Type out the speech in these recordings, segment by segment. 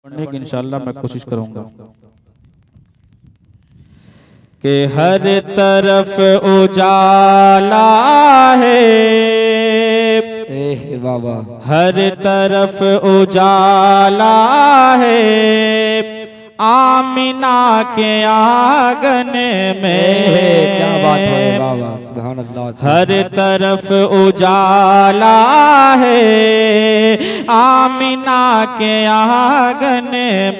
पढ़ने की इंशाअल्लाह मैं कोशिश करूंगा। कि हर तरफ उजाला है, बाबा हर तरफ उजाला है, आमिना के आंगन में। क्या बात है बाबा, सुभान अल्लाह। हर तरफ उजाला है, आमिना के आंगन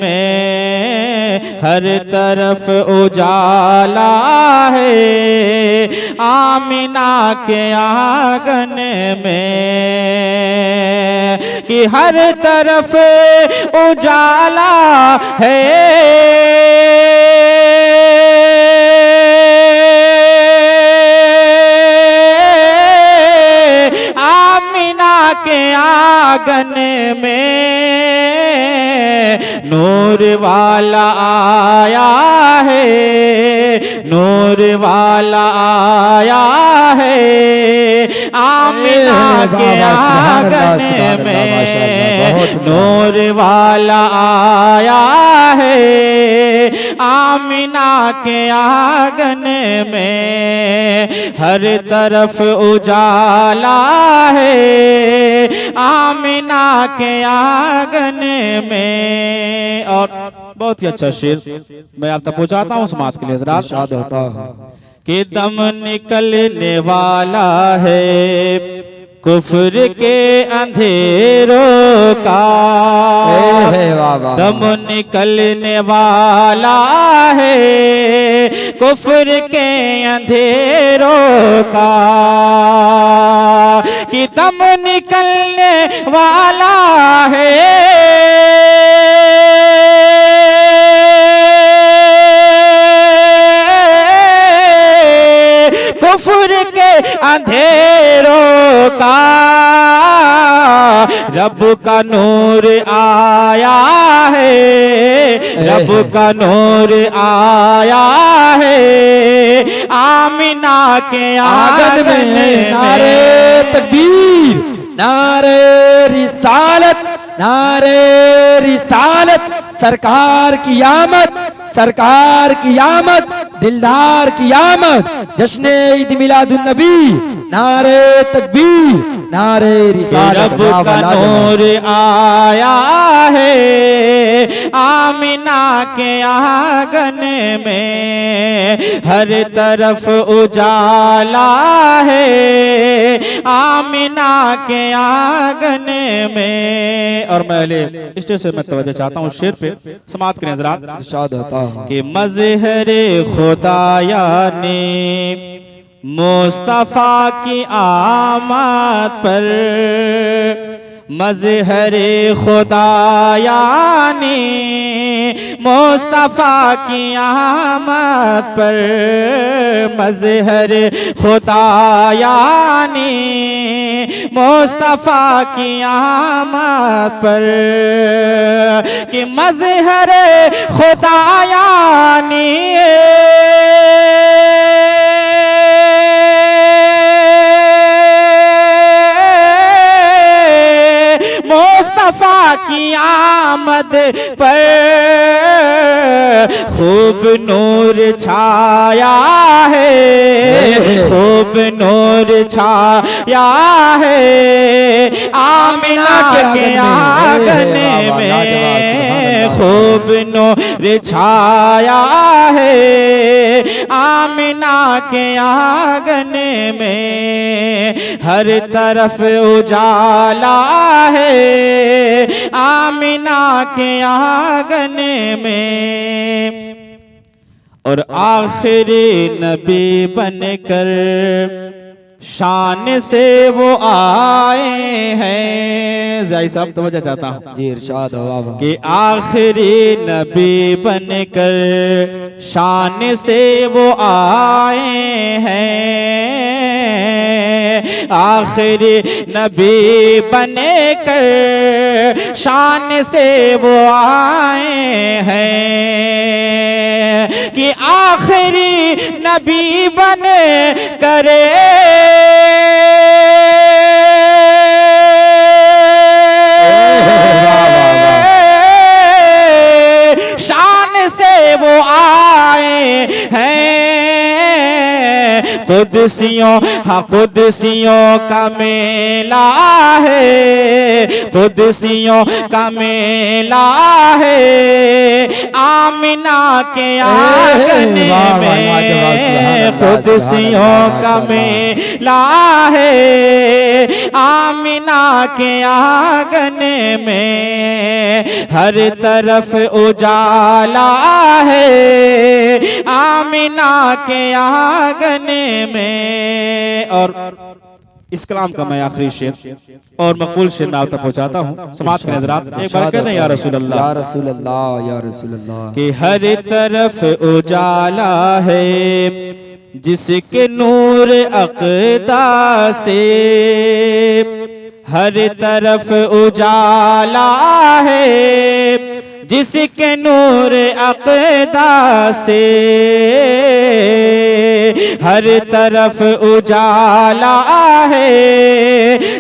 में। हर तरफ उजाला है, आमिना के आंगन में। कि हर तरफ उजाला है, आमिना के आंगन में। नूर वाला आया है, नूर वाला आया है, आमिना के आंगन में। नूर वाला आया है, आमिना के आंगन में। हर तरफ उजाला है, आमिना के आंगन में। और बहुत ही अच्छा शेर मैं आप तक पहुंचाता हूँ समाज के लिए हज़रात। होता है कि दम निकलने वाला है कुफ्र के अंधेरों का, दम निकलने वाला है कुफ्र के अंधेरों का। कि दम निकलने वाला है कुफ्र के अंधेरों का। रब का नूर आया है, रब का नूर आया है, आमिना के आंगन में। नारे तकबीर, नारे रिसालत, नारे रिसालत। सरकार की आमद, सरकार की आमद, दिलदार की आमद, जश्न ईद मिलादुन नबी। नारे तकबीर, नारे रिसालत। रब का नूर आया है, आमिना के आंगन में। हर तरफ उजाला है, आमिना के आंगन में। और मैं स्टेज से मैं तवज्जो चाहता हूँ शेर पे, समाप्त करें हज़रात। इरशाद होता है कि मज़हरे खुदाया ने मुस्तफ़ा की आमद पर, मज़हरे खुदाया ने मुस्तफ़ा की आमद पर, मज़हरे खुदाया ने मुस्तफ़ा की आमद पर। कि मज़हरे खुदाया ने मुस्तफ़ा की आमद पर खूब नूर छाया है, खूब नूर छाया है, आमिना के आंगन में। खूब नूर छाया है, आमिना के आंगन में। हर तरफ उजाला है, आमिना के आंगन में। और आखिरी नबी बनकर शान से वो आए हैं। जाई साहब तवज्जो चाहता हूँ जी, इरशाद हो कि आखिरी नबी बनकर शान से वो आए हैं। आखिरी नबी बनकर शान से वो आए हैं। कि आखिरी नबी बन करे कुदसियों, हाँ कुदसियों का मेला है, कुदसियों का मेला है, आमिना के आंगन में कुदसियों का मेला है, आमिना के आंगन में हर तरफ उजाला है, आमिना के आंगन में। और इस कलाम का मैं आखिरी शेर और मकबूल शेर में आप तक पहुंचाता हूँ। समाज के नजरात एक बार कहते हैं या रसूल अल्लाह, या रसूल अल्लाह, या रसूल अल्लाह। कि हर तरफ उजाला है जिसके नूर अक़दा से, हर तरफ उजाला है जिसके नूर अक़दा से, हर तरफ उजाला है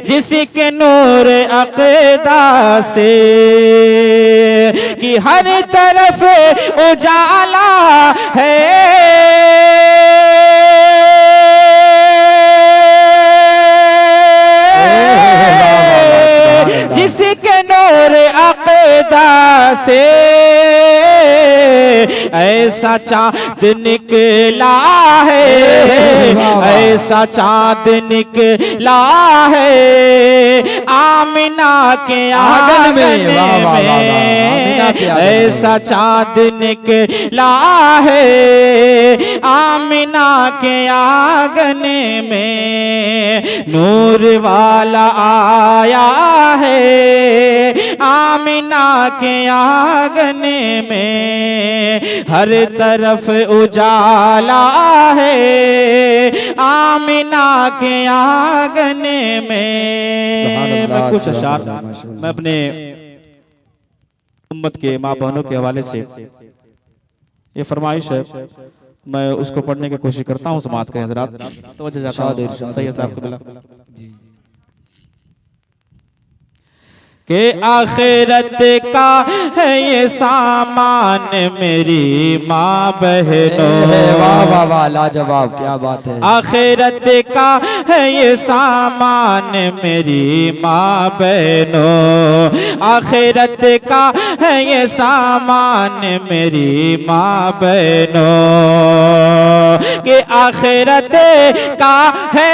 जिसके नूर अक़दा से, कि हर तरफ उजाला है जिसके नूर अक़दा से, ऐसा चाँद निकला है, ऐसा चाँद निकला है आमिना के आंगन में, ऐसा चाँद निकला है आमिना के आंगन में, नूर वाला आया है आमिना के आंगन में, हर तरफ उजाला है आमिना के आंगन में। मैं कुछ अशार मैं अपने उम्मत के माँ बहनों के हवाले से, ये फरमाइश है, मैं उसको पढ़ने की कोशिश करता हूँ। समात के हजरात तवज्जो चाहता हूँ सैयद साहब को कि आखिरत का है ये सामान मेरी माँ बहनों, वाह वाह वाह, लाजवाब, क्या बात है। आखिरत का है ये सामान मेरी माँ बहनों, आखिरत का है ये सामान मेरी माँ बहनों, कि आखिरत का है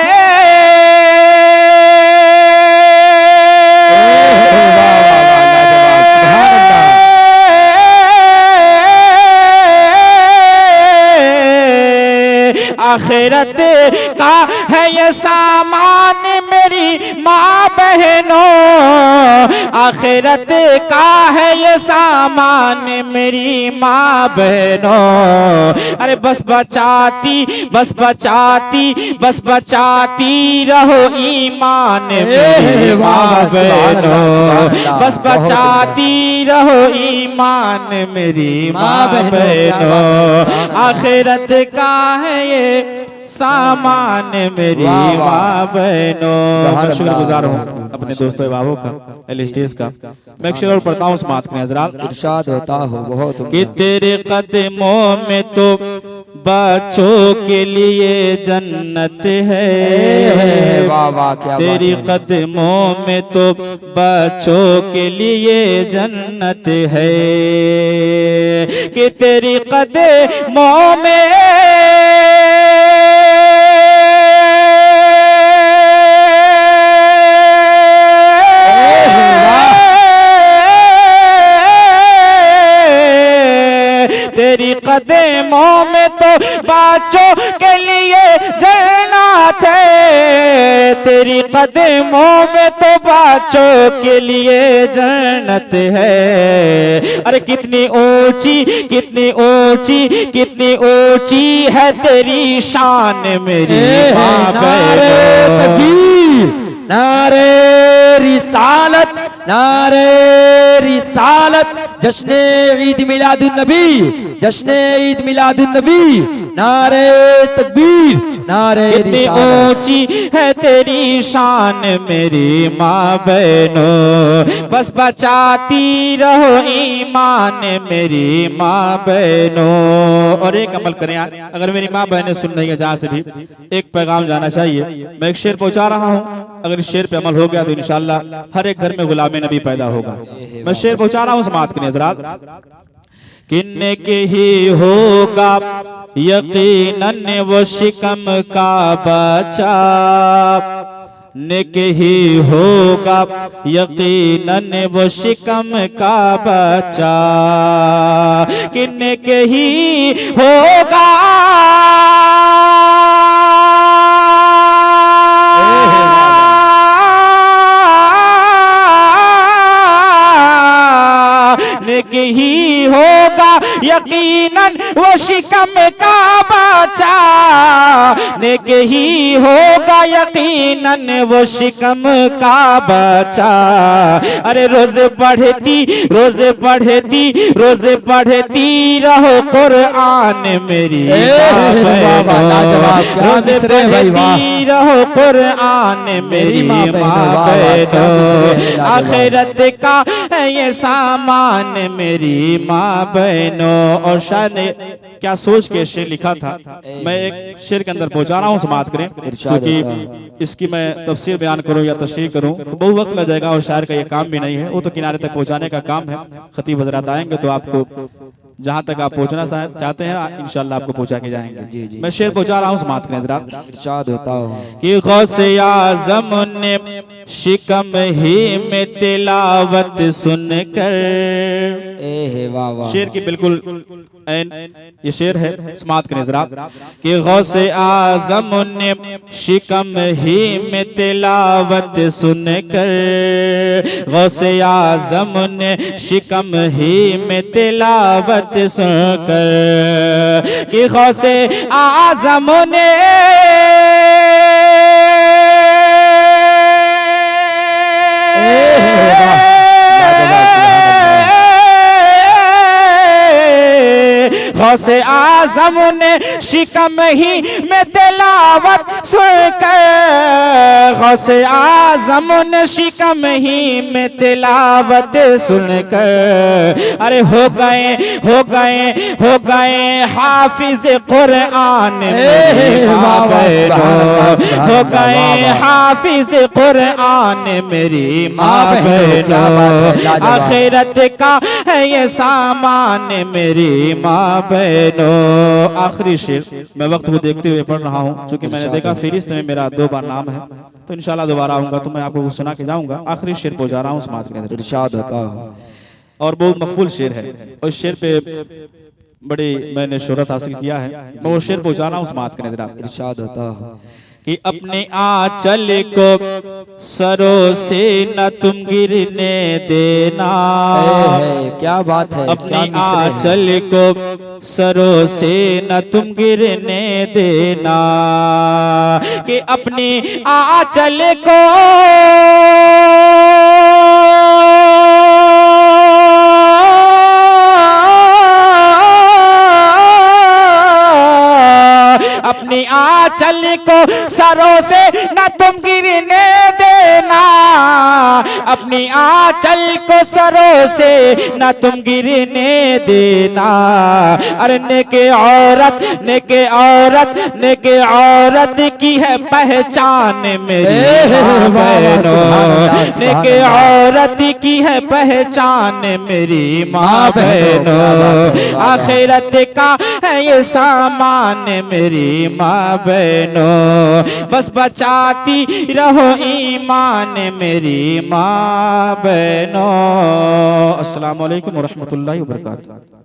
आखिरत का है ये सामान मेरी माँ बहनों, आखिरत का है ये सामान मेरी माँ बहनों, अरे बस बचाती बस बचाती बस बचाती रहो ईमान मेरी माँ बहनों, बस बचाती रहो ईमान मेरी माँ बहनों, आखिरत का है ये सामान मेरी माँ बहनों। मैं शुक्रगुजार हूँ अपने दोस्तों बाबों का, एल स्टेज का। मैं एक शेर पढ़ता हूँ समात में हजरात, इरशाद होता हो बहुत कि तेरे कदमों में तो बच्चों के लिए जन्नत है, वाह वाह, क्या तेरी कदमों में तो बच्चों के लिए जन्नत है, कि तेरी कदमों में तेरी कदमों में तो बच्चों के लिए जन्नत है, तेरी कदमों में तो बच्चों के लिए जन्नत है। अरे कितनी ऊंची कितनी ऊंची कितनी ऊंची है तेरी शान मेरी माँ बहनों, नारे रिसालत, नारे रिसालत, जश्न ईद मिलादुन नबी, जश्न ईद मिलादुन नबी, नारे तकबीर, नारे कितनी रिसालत। ऊंची है तेरी शान मेरी माँ बहनों, बस बचाती रहो ईमान मेरी माँ बहनों। और एक अमल करें यार, अगर मेरी माँ बहनें सुन रही है जहाँ से भी, एक पैगाम जाना चाहिए। मैं एक शेर पहुंचा रहा हूँ, अगर इस शेर पे अमल हो गया तो इंशाल्लाह हर एक घर में गुलाम नबी पैदा होगा। मैं शेर पहुंचा रहा हूँ समात के हज़रात। किन्ने के ही होगा यकीनन वो शिकम का बच्चा, नेक ही होगा यकीनन वो शिकम का बच्चा, किन्ने के ही होगा नेक ही होगा यकीनन वो शिकम का बच्चा, नेक ही होगा यकीनन वो शिकम का बच्चा। अरे रोज पढ़ती रोज पढ़ती रोज पढ़ती रहो कुरान मेरी वाह वाह, लाजवाब, क्या रोज मिसरे भाई, वाह। पढ़ती रहो कुरान मेरी माँ बहनों, आखिरत का है ये सामान मेरी माँ बहनों। और शायर ने क्या सोच के शेर लिखा था, मैं एक शेर के अंदर पहुंचा रहा हूँ, समाप्त करें, क्योंकि इसकी मैं तफसीर बयान करूं या तशरीह करूं तो बहुत वक्त लग जाएगा और शायर का ये काम भी नहीं है, वो तो किनारे तक पहुंचाने का काम है। खतीब हज़रात आएंगे तो आपको जहां तक आप पहुंचना चाहते हैं इंशाल्लाह आपको पहुंचा के जाएंगे। मैं शेर पहुंचा रहा हूँ, समाप्त करें हज़रात। इरशाद होता हो कि गौसे आज़म ने शिकम ही में तिलावत सुनकर, ए वाह वाह, शेर की बिल्कुल ये शेर है, समात करें ज़रा। कि गौसे आज़म ने शिकम ही में तिलावत सुनकर, गौसे आज़म ने शिकम ही में तिलावत सुनकर, कि गौसे आज़म ने गौसे आज़म ने शिकम ही में तिलावत सुनकर, गौसे आज़म ने शिकम ही में तिलावत सुनकर, अरे हो गए हाफिज कुरान, हो गए हाफिज कुरान मेरी माँ बहनों, आखिरत का है ये सामान मेरी माँ बहनों। आखिरी शेर मैं वक्त को देखते हुए पढ़ रहा हूँ, क्योंकि मैंने देखा फहरिस्त में मेरा 2 बार नाम है, तो इंशाल्लाह दोबारा आऊंगा तो मैं आपको सुना के जाऊंगा। आखिरी शेर पहुंचा रहा हूँ समात के अंदर, इरशाद होता हो। और बहुत मकबूल शेर है, और इस शेर पे बड़ी मैंने शोहरत हासिल किया है। मैं वो शेर पहुंचा रहा हूँ समात के नजर, इरशाद होता हो कि अपने आंचल को सरों से न तुम गिरने देना, क्या बात है, अपने आंचल को सरों से न तुम गिरने देना, कि अपने आंचल को अपनी आंचल को सरों से न तुम गिरने देना, अपनी आंचल को सरों से न तुम गिरने देना। अरे नेके औरत नेके औरत नेके औरत की है पहचान मेरी बहनों, नेके औरत की है पहचान मेरी माँ बहनों, आखिरत का है ये सामान मेरी माँ बहनों, बस बचाती रहो ईमान मेरी माँ बहनों। अस्सलाम वालेकुम व रहमतुल्लाहि व बरकातहू।